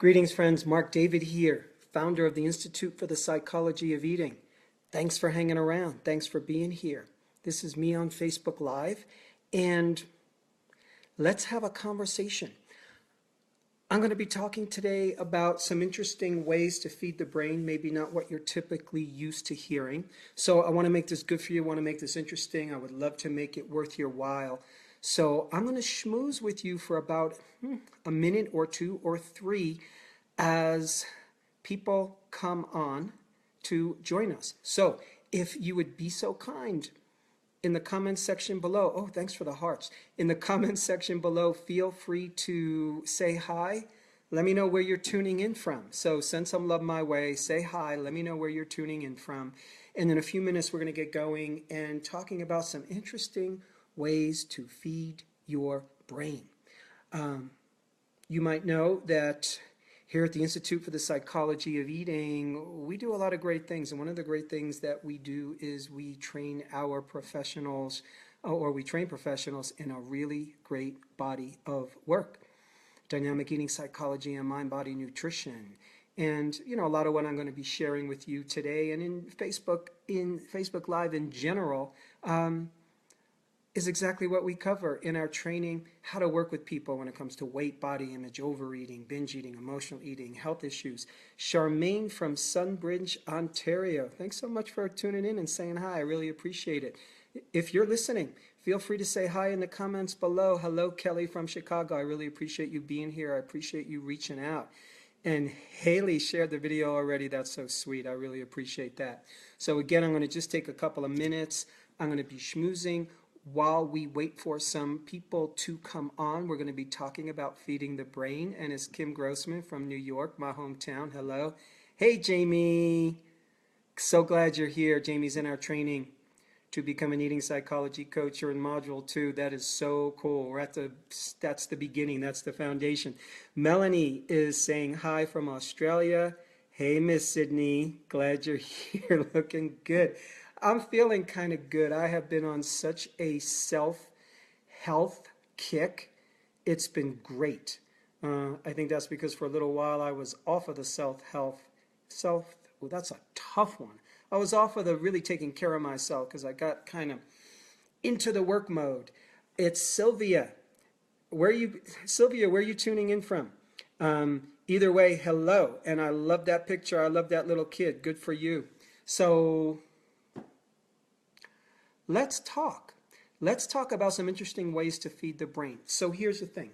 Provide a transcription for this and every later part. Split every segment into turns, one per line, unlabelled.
Greetings, friends. Marc David here, founder of the Institute for the Psychology of Eating. Thanks for hanging around. Thanks for being here. This is me on Facebook Live, and let's have a conversation. I'm going to be talking today about some interesting ways to feed the brain, maybe not what you're typically used to hearing. So I want to make this good for you. I want to make this interesting. I would love to make it worth your while. So I'm going to schmooze with you for about a minute or two or three as people come on to join us. So if you would be so kind, in the comments section below, oh, thanks for the hearts. In the comments section below, feel free to say hi. Let me know where you're tuning in from. So send some love my way, say hi, let me know where you're tuning in from. And in a few minutes, we're going to get going and talking about some interesting ways to feed your brain. You might know that here at the Institute for the Psychology of Eating, we do a lot of great things. And one of the great things that we do is we train our professionals, or we train professionals in a really great body of work. Dynamic eating psychology and mind-body nutrition. And, you know, a lot of what I'm going to be sharing with you today and in Facebook Live in general, is exactly what we cover in our training, how to work with people when it comes to weight, body image, overeating, binge eating, emotional eating, health issues. Charmaine from Sunbridge, Ontario. Thanks so much for tuning in and saying hi. I really appreciate it. If you're listening, feel free to say hi in the comments below. Hello, Kelly from Chicago. I really appreciate you being here. I appreciate you reaching out. And Haley shared the video already. That's so sweet. I really appreciate that. So again, I'm going to just take a couple of minutes. I'm going to be schmoozing. While we wait for some people to come on, we're going to be talking about feeding the brain. And it's Kim Grossman from New York, my hometown. Hello. Hey, Jamie. So glad you're here. Jamie's in our training to become an eating psychology coach. You're in module 2. That is so cool. That's the beginning. That's the foundation. Melanie is saying hi from Australia. Hey, Miss Sydney. Glad you're here. Looking good. I'm feeling kind of good. I have been on such a self-health kick. It's been great. I think that's because for a little while I was off of the well, that's a tough one. I was off of the really taking care of myself because I got kind of into the work mode. It's Sylvia. Where are you tuning in from? Either way, hello. And I love that picture. I love that little kid. Good for you. So let's talk. Let's talk about some interesting ways to feed the brain. So here's the thing.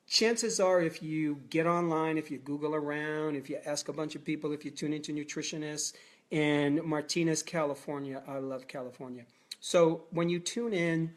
Chances are if you get online, if you Google around, if you ask a bunch of people, if you tune into nutritionists in Martinez, California, I love California. So when you tune in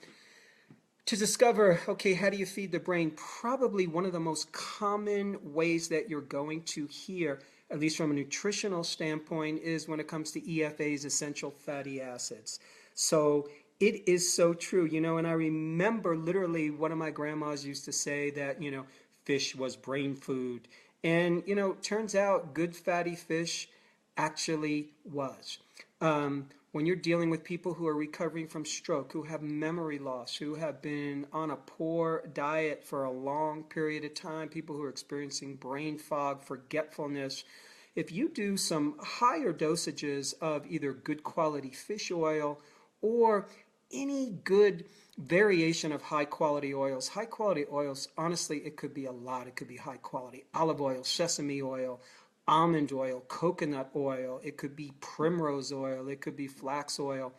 to discover, okay, how do you feed the brain? Probably one of the most common ways that you're going to hear, at least from a nutritional standpoint, is when it comes to EFAs, essential fatty acids. So it is so true, you know, and I remember literally one of my grandmas used to say that, you know, fish was brain food. And, you know, turns out good fatty fish actually was. When you're dealing with people who are recovering from stroke, who have memory loss, who have been on a poor diet for a long period of time, people who are experiencing brain fog, forgetfulness, if you do some higher dosages of either good quality fish oil or any good variation of high quality oils. High quality oils, honestly, it could be a lot. It could be high quality olive oil, sesame oil, almond oil, coconut oil. It could be primrose oil. It could be flax oil.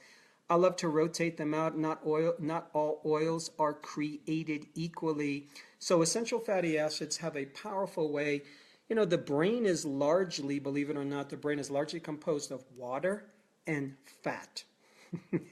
I love to rotate them out. Not all oils are created equally. So essential fatty acids have a powerful way. You know, the brain is largely, believe it or not, the brain is largely composed of water and fat.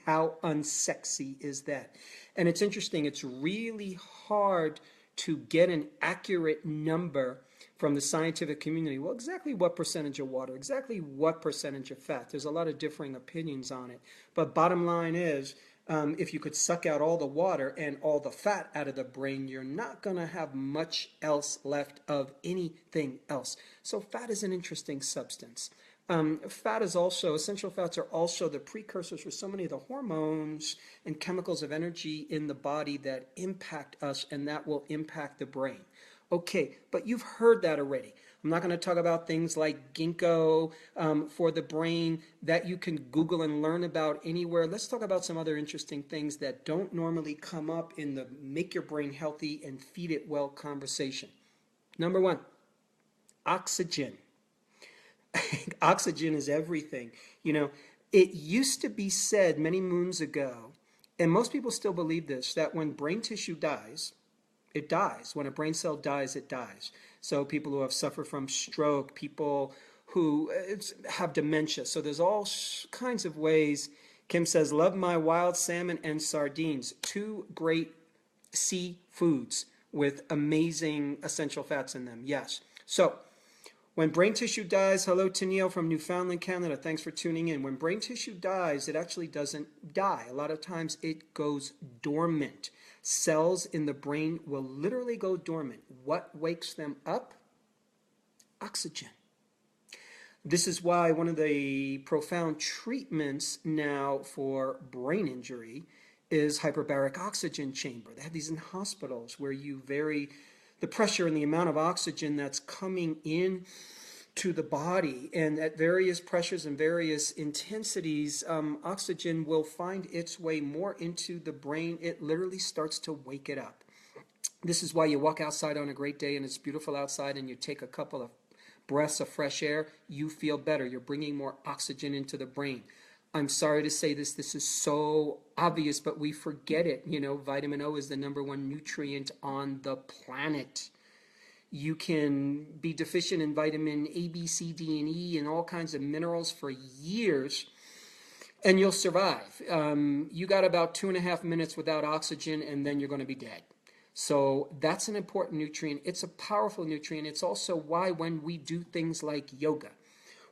How unsexy is that? And it's interesting, it's really hard to get an accurate number from the scientific community. Well, exactly what percentage of water, exactly what percentage of fat? There's a lot of differing opinions on it. But bottom line is, if you could suck out all the water and all the fat out of the brain, you're not going to have much else left of anything else. So fat is an interesting substance. Fat is also, essential fats are also the precursors for so many of the hormones and chemicals of energy in the body that impact us and that will impact the brain. Okay, but you've heard that already. I'm not going to talk about things like ginkgo for the brain that you can Google and learn about anywhere. Let's talk about some other interesting things that don't normally come up in the make your brain healthy and feed it well conversation. Number one, oxygen. Oxygen is everything. You know, it used to be said many moons ago, and most people still believe this, that when brain tissue dies, it dies. When a brain cell dies, it dies. So people who have suffered from stroke, people who have dementia. So there's all kinds of ways. Kim says, love my wild salmon and sardines, two great sea foods with amazing essential fats in them. Yes. So when brain tissue dies, hello to Neil from Newfoundland, Canada. Thanks for tuning in. When brain tissue dies, it actually doesn't die. A lot of times it goes dormant. Cells in the brain will literally go dormant. What wakes them up? Oxygen. This is why one of the profound treatments now for brain injury is hyperbaric oxygen chamber. They have these in hospitals where you vary the pressure and the amount of oxygen that's coming in to the body, and at various pressures and various intensities, oxygen will find its way more into the brain. It literally starts to wake it up. This is why you walk outside on a great day and it's beautiful outside and you take a couple of breaths of fresh air, you feel better. You're bringing more oxygen into the brain. I'm sorry to say this is so obvious, but we forget it. You know, vitamin O is the #1 nutrient on the planet. You can be deficient in vitamin A, B, C, D, and E and all kinds of minerals for years, and you'll survive. You got about 2.5 minutes without oxygen, and then you're going to be dead. So that's an important nutrient. It's a powerful nutrient. It's also why when we do things like yoga,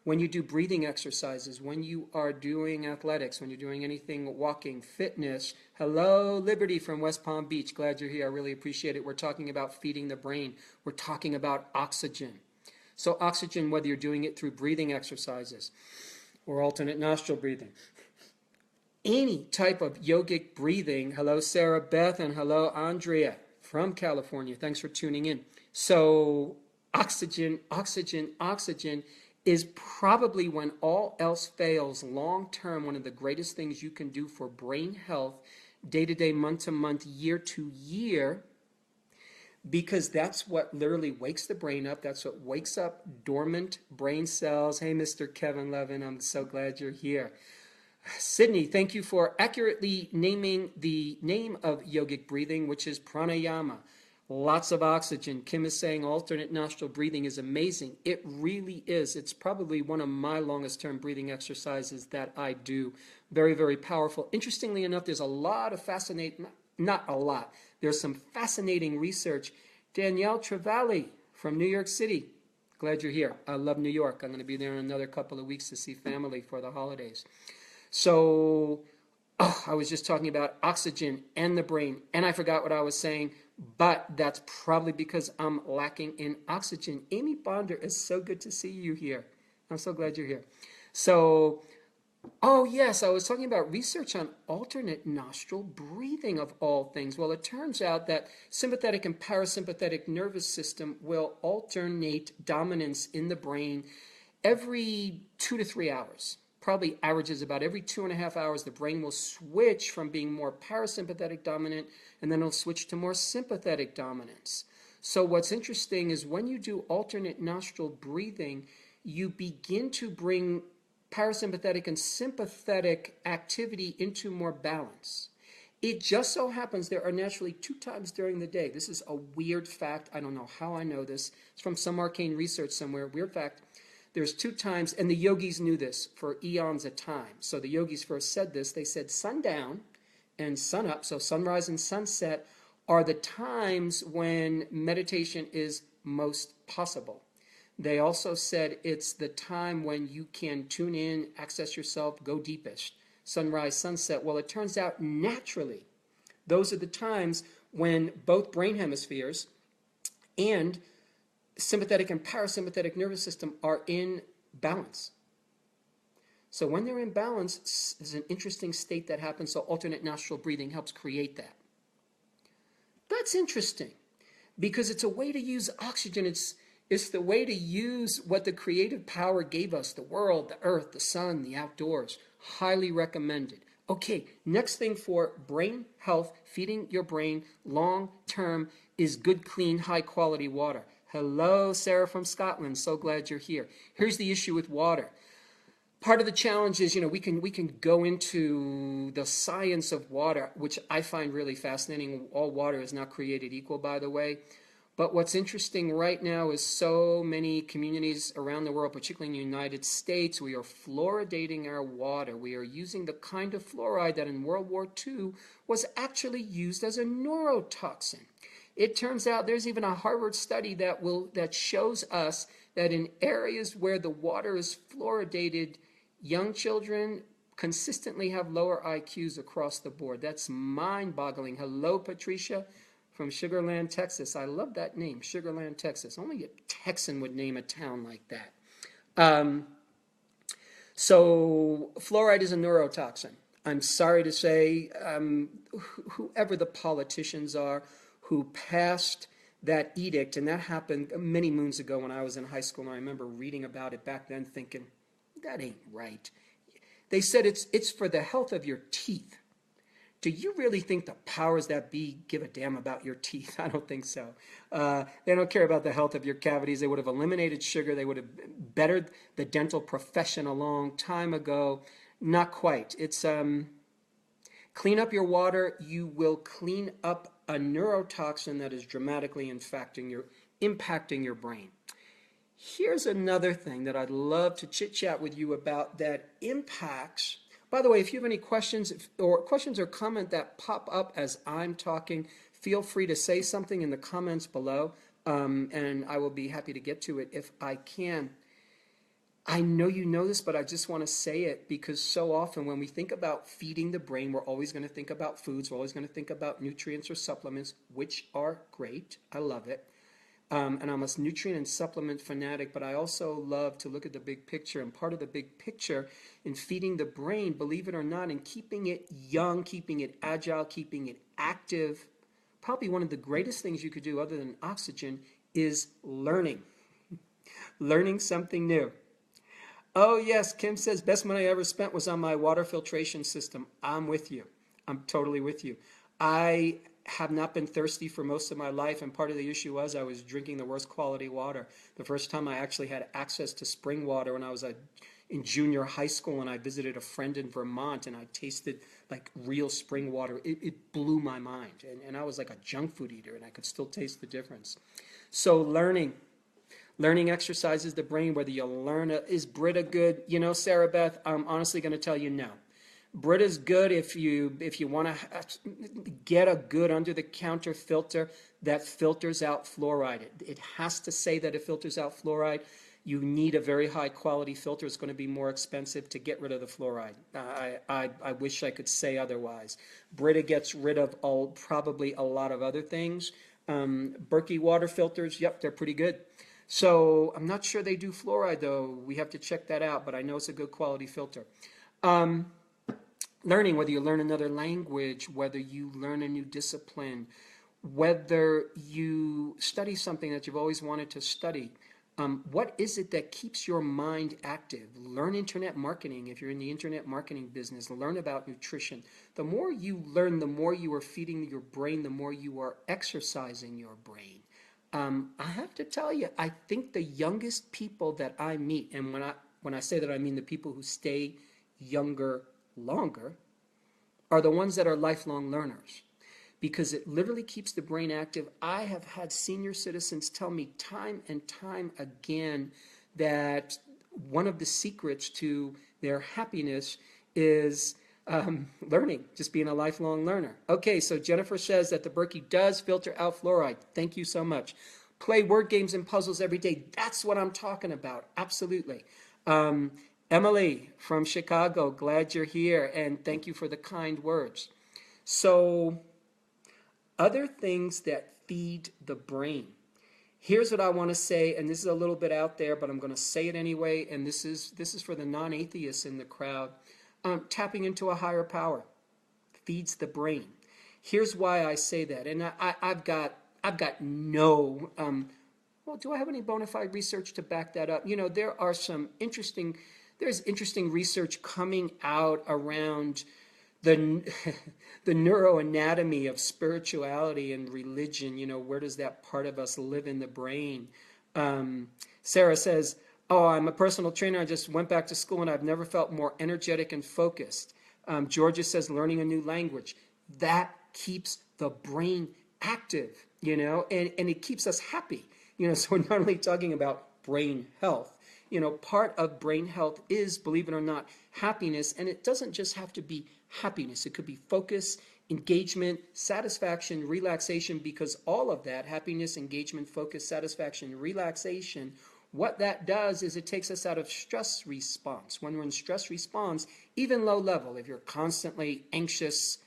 when you do breathing exercises, when you are doing athletics, when you're doing anything, walking, fitness. Hello, Liberty from West Palm Beach. Glad you're here. I really appreciate it. We're talking about feeding the brain. We're talking about oxygen. So oxygen, whether you're doing it through breathing exercises or alternate nostril breathing, any type of yogic breathing. Hello, Sarah Beth, and hello, Andrea from California. Thanks for tuning in. So oxygen, oxygen, oxygen is probably, when all else fails, long-term, one of the greatest things you can do for brain health, day-to-day, month-to-month, year-to-year, because that's what literally wakes the brain up. That's what wakes up dormant brain cells. Hey, Mr. Kevin Levin, I'm so glad you're here. Sydney, thank you for accurately naming the name of yogic breathing, which is pranayama. Lots of oxygen. Kim is saying alternate nostril breathing is amazing. It really is. It's probably one of my longest term breathing exercises that I do. Very, very powerful. Interestingly enough, there's a lot of fascinating, not a lot, there's some fascinating research. Danielle Travali from New York City. Glad you're here. I love New York. I'm going to be there in another couple of weeks to see family for the holidays. So, I was just talking about oxygen and the brain, and I forgot what I was saying. But that's probably because I'm lacking in oxygen. Amy Bonder, it's so good to see you here. I'm so glad you're here. So, oh yes, I was talking about research on alternate nostril breathing of all things. Well, it turns out that sympathetic and parasympathetic nervous system will alternate dominance in the brain every 2 to 3 hours. Probably averages about every 2.5 hours, the brain will switch from being more parasympathetic dominant, and then it'll switch to more sympathetic dominance. So what's interesting is when you do alternate nostril breathing, you begin to bring parasympathetic and sympathetic activity into more balance. It just so happens there are naturally 2 times during the day. This is a weird fact. I don't know how I know this. It's from some arcane research somewhere. Weird fact. There's 2 times, and the yogis knew this for eons of time. So the yogis first said this. They said sundown and sunup, so sunrise and sunset, are the times when meditation is most possible. They also said it's the time when you can tune in, access yourself, go deepest. Sunrise, sunset. Well, it turns out naturally, those are the times when both brain hemispheres and sympathetic and parasympathetic nervous system are in balance. So when they're in balance, there's an interesting state that happens. So alternate nostril breathing helps create that. That's interesting. because it's a way to use oxygen. It's the way to use what the creative power gave us, the world, the earth, the sun, the outdoors. Highly recommended. Okay, next thing for brain health, feeding your brain long term, is good, clean, high quality water. Hello, Sarah from Scotland. So glad you're here. Here's the issue with water. Part of the challenge is, we can go into the science of water, which I find really fascinating. All water is not created equal, by the way. But what's interesting right now is so many communities around the world, particularly in the United States, we are fluoridating our water. We are using the kind of fluoride that in World War II was actually used as a neurotoxin. It turns out there's even a Harvard study that shows us that in areas where the water is fluoridated, young children consistently have lower IQs across the board. That's mind-boggling. Hello, Patricia from Sugar Land, Texas. I love that name, Sugar Land, Texas. Only a Texan would name a town like that. So fluoride is a neurotoxin. I'm sorry to say, whoever the politicians are who passed that edict, and that happened many moons ago when I was in high school, and I remember reading about it back then thinking, that ain't right. They said it's for the health of your teeth. Do you really think the powers that be give a damn about your teeth? I don't think so. They don't care about the health of your cavities. They would have eliminated sugar. They would have bettered the dental profession a long time ago. Not quite. It's clean up your water. You will clean up a neurotoxin that is dramatically impacting your brain. Here's another thing that I'd love to chit-chat with you about that impacts. By the way, if you have any questions or comment that pop up as I'm talking, feel free to say something in the comments below, and I will be happy to get to it if I can. I know you know this, but I just want to say it because so often when we think about feeding the brain, we're always going to think about foods. We're always going to think about nutrients or supplements, which are great. I love it. And I'm a nutrient and supplement fanatic, but I also love to look at the big picture. And part of the big picture in feeding the brain, believe it or not, and keeping it young, keeping it agile, keeping it active, probably one of the greatest things you could do other than oxygen is learning. Learning something new. Oh yes, Kim says, best money I ever spent was on my water filtration system. I'm with you. I'm totally with you. I have not been thirsty for most of my life, and part of the issue was I was drinking the worst quality water. The first time I actually had access to spring water when I was in junior high school, and I visited a friend in Vermont, and I tasted like real spring water. It blew my mind, and I was like a junk food eater, and I could still taste the difference. So learning exercises the brain, whether you learn is Brita good? Sarah Beth, I'm honestly going to tell you no. Brita's good if you want to get a good under-the-counter filter that filters out fluoride. It has to say that it filters out fluoride. You need a very high-quality filter. It's going to be more expensive to get rid of the fluoride. I wish I could say otherwise. Brita gets rid of probably a lot of other things. Berkey water filters, yep, they're pretty good. So I'm not sure they do fluoride, though. We have to check that out, but I know it's a good quality filter. Learning, whether you learn another language, whether you learn a new discipline, whether you study something that you've always wanted to study, what is it that keeps your mind active? Learn internet marketing if you're in the internet marketing business. Learn about nutrition. The more you learn, the more you are feeding your brain, the more you are exercising your brain. I have to tell you, I think the youngest people that I meet, and when I say that I mean the people who stay younger longer, are the ones that are lifelong learners, because it literally keeps the brain active. I have had senior citizens tell me time and time again that one of the secrets to their happiness is learning, just being a lifelong learner. Okay, so Jennifer says that the Berkey does filter out fluoride. Thank you so much. Play word games and puzzles every day. That's what I'm talking about. Absolutely. Emily from Chicago, glad you're here, and thank you for the kind words. So, other things that feed the brain. Here's what I want to say, and this is a little bit out there, but I'm going to say it anyway, and this is for the non-atheists in the crowd. Tapping into a higher power feeds the brain. Here's why I say that, and I've got I've got no, well, do I have any bona fide research to back that up? You know, there's interesting research coming out around the the neuroanatomy of spirituality and religion. You know, where does that part of us live in the brain? Sarah says, oh, I'm a personal trainer. I just went back to school and I've never felt more energetic and focused. Georgia says, learning a new language. That keeps the brain active, you know, and it keeps us happy. You know, so we're not only talking about brain health. You know, part of brain health is, believe it or not, happiness. And it doesn't just have to be happiness. It could be focus, engagement, satisfaction, relaxation, because all of that, happiness, engagement, focus, satisfaction, relaxation, what that does is it takes us out of stress response. When we're in stress response, even low level, if you're constantly anxious,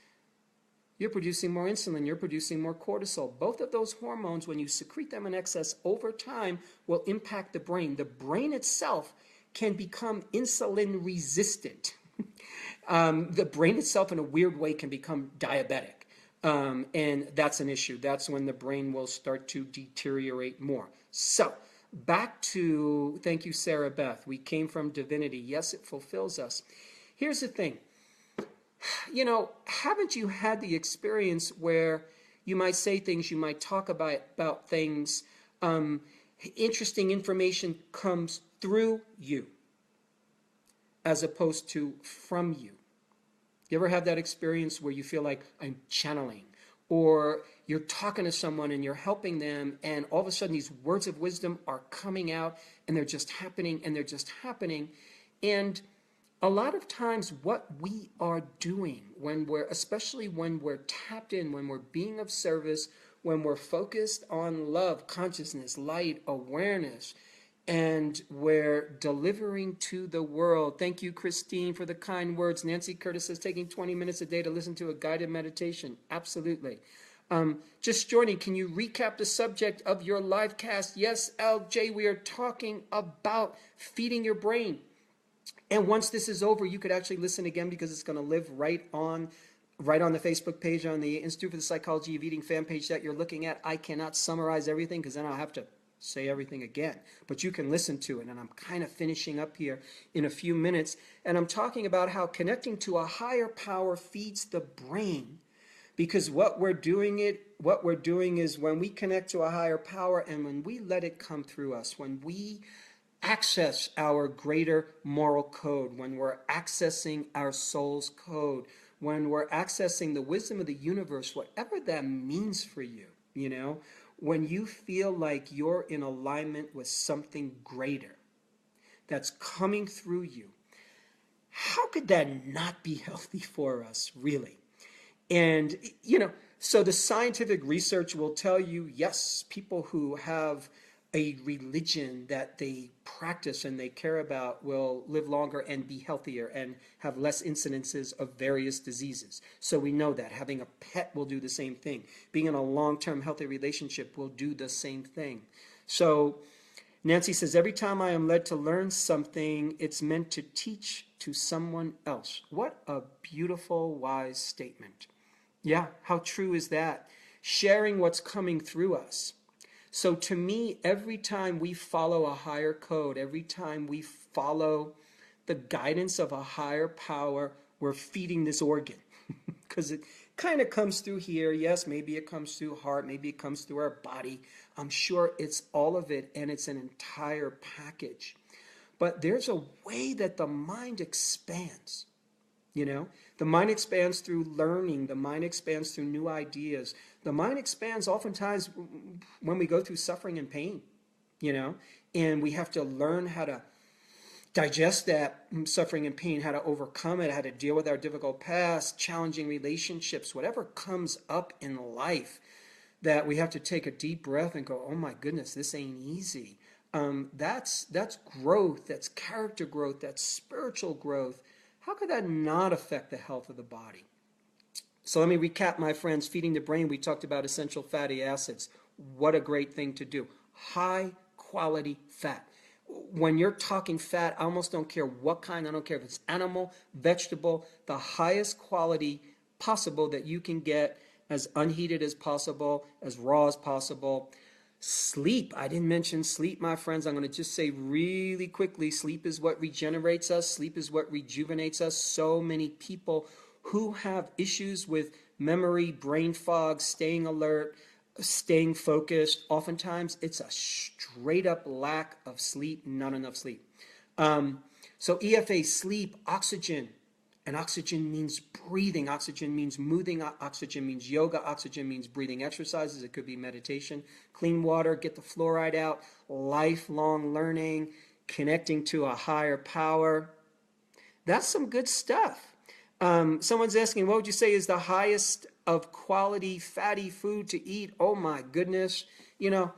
you're producing more insulin, you're producing more cortisol. Both of those hormones, when you secrete them in excess over time, will impact the brain. The brain itself can become insulin resistant. The brain itself, in a weird way, can become diabetic. And that's an issue. That's when the brain will start to deteriorate more. So, back to, thank you, Sarah Beth. We came from divinity. Yes, it fulfills us. Here's the thing. You know, haven't you had the experience where you might say things, you might talk about things, interesting information comes through you as opposed to from you? You ever have that experience where you feel like I'm channeling, or you're talking to someone and you're helping them and all of a sudden these words of wisdom are coming out and they're just happening and they're just happening. And a lot of times what we are doing especially when we're tapped in, when we're being of service, when we're focused on love, consciousness, light, awareness, and we're delivering to the world. Thank you, Christine, for the kind words. Nancy Curtis says taking 20 minutes a day to listen to a guided meditation. Absolutely. Just joining, can you recap the subject of your live cast? Yes, LJ, we are talking about feeding your brain. And once this is over, you could actually listen again because it's going to live right on the Facebook page, on the Institute for the Psychology of Eating fan page that you're looking at. I cannot summarize everything because then I'll have to say everything again. But you can listen to it, and I'm kind of finishing up here in a few minutes. And I'm talking about how connecting to a higher power feeds the brain, because what we're doing is when we connect to a higher power and when we let it come through us, when we access our greater moral code, when we're accessing our soul's code, when we're accessing the wisdom of the universe, whatever that means for you, you know, when you feel like you're in alignment with something greater that's coming through you, how could that not be healthy for us, really? And, you know, so the scientific research will tell you, yes, people who have a religion that they practice and they care about will live longer and be healthier and have less incidences of various diseases. So we know that. Having a pet will do the same thing. Being in a long-term healthy relationship will do the same thing. So Nancy says, every time I am led to learn something, it's meant to teach to someone else. What a beautiful, wise statement. Yeah, how true is that? Sharing what's coming through us. So to me, every time we follow a higher code, every time we follow the guidance of a higher power, we're feeding this organ. Because it kind of comes through here. Yes, maybe it comes through heart, maybe it comes through our body. I'm sure it's all of it, and it's an entire package. But there's a way that the mind expands. You know, the mind expands through learning. The mind expands through new ideas. The mind expands oftentimes when we go through suffering and pain, you know, and we have to learn how to digest that suffering and pain, how to overcome it, how to deal with our difficult past, challenging relationships, whatever comes up in life, that we have to take a deep breath and go, oh my goodness, this ain't easy. That's growth, that's character growth, that's spiritual growth. How could that not affect the health of the body? So let me recap, my friends. Feeding the brain, we talked about essential fatty acids. What a great thing to do. High quality fat. When you're talking fat, I almost don't care what kind. I don't care if it's animal, vegetable, the highest quality possible that you can get as unheated as possible, as raw as possible. Sleep. I didn't mention sleep, my friends. I'm going to just say really quickly, sleep is what regenerates us. Sleep is what rejuvenates us. So many people who have issues with memory, brain fog, staying alert, staying focused, oftentimes it's a straight up lack of sleep, not enough sleep. So EFA, sleep, oxygen. And oxygen means breathing. Oxygen means moving. Oxygen means yoga. Oxygen means breathing exercises. It could be meditation. Clean water, get the fluoride out. Lifelong learning, connecting to a higher power. That's some good stuff. Someone's asking, what would you say is the highest of quality fatty food to eat? Oh my goodness. You know,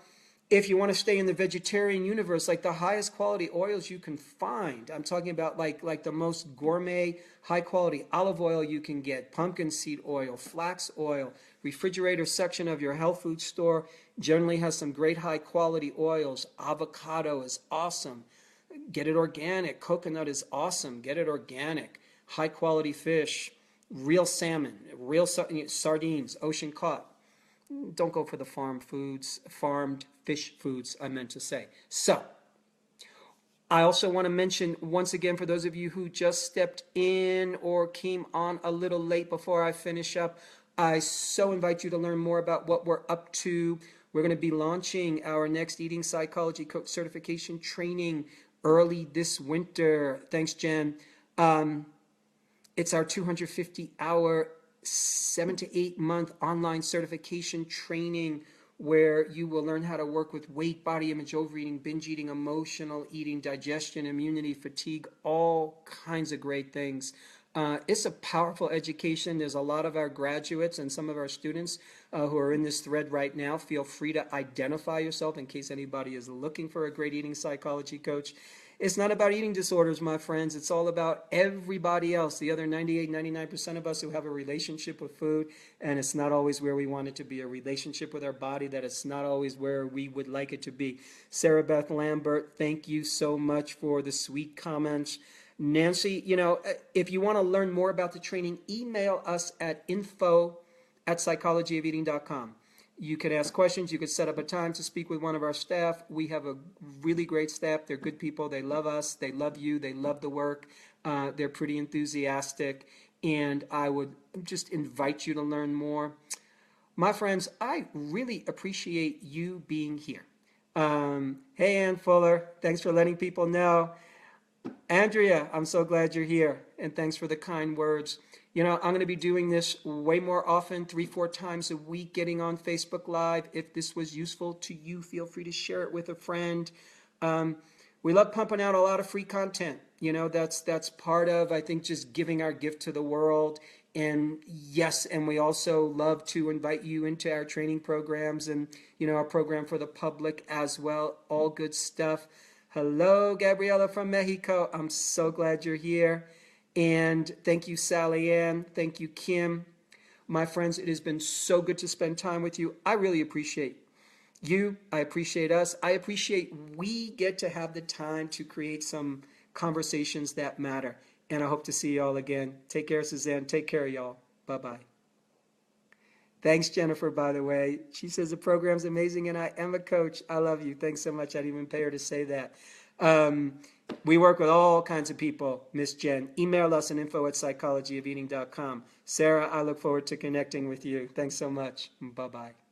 if you want to stay in the vegetarian universe, like the highest quality oils you can find, I'm talking about like the most gourmet, high quality olive oil you can get, pumpkin seed oil, flax oil. Refrigerator section of your health food store generally has some great high quality oils. Avocado is awesome. Get it organic. Coconut is awesome. Get it organic. High quality fish, real salmon, real sardines, ocean caught. Don't go for the farmed fish foods, I meant to say. So, I also want to mention once again, for those of you who just stepped in or came on a little late before I finish up, I so invite you to learn more about what we're up to. We're going to be launching our next Eating Psychology Coach Certification training early this winter. Thanks, Jen. It's our 250-hour 7 to 8 month online certification training where you will learn how to work with weight, body image, overeating, binge eating, emotional eating, digestion, immunity, fatigue, all kinds of great things. It's a powerful education. There's a lot of our graduates and some of our students who are in this thread right now. Feel free to identify yourself in case anybody is looking for a great eating psychology coach. It's not about eating disorders, my friends. It's all about everybody else, the other 98, 99% of us who have a relationship with food, and it's not always where we want it to be, a relationship with our body that it's not always where we would like it to be. Sarah Beth Lambert, thank you so much for the sweet comments. Nancy, you know, if you want to learn more about the training, email us at info@psychologyofeating.com. You could ask questions. You could set up a time to speak with one of our staff. We have a really great staff. They're good people. They love us. They love you. They love the work. They're pretty enthusiastic. And I would just invite you to learn more. My friends, I really appreciate you being here. Hey, Ann Fuller. Thanks for letting people know. Andrea, I'm so glad you're here. And thanks for the kind words. You know, I'm going to be doing this way more often, 3-4 times a week, getting on Facebook Live. If this was useful to you, feel free to share it with a friend. We love pumping out a lot of free content. You know, that's part of, I think, just giving our gift to the world. And yes, and we also love to invite you into our training programs and, you know, our program for the public as well. All good stuff. Hello, Gabriela from Mexico. I'm so glad you're here. And thank you, Sally Ann. Thank you, Kim. My friends, it has been so good to spend time with you. I really appreciate you. I appreciate us. I appreciate we get to have the time to create some conversations that matter. And I hope to see you all again. Take care, Suzanne. Take care, y'all. Bye-bye. Thanks, Jennifer, by the way. She says the program's amazing and I am a coach. I love you. Thanks so much. I didn't even pay her to say that. We work with all kinds of people, Miss Jen. Email us at info@psychologyofeating.com. Sarah, I look forward to connecting with you. Thanks so much. Bye-bye.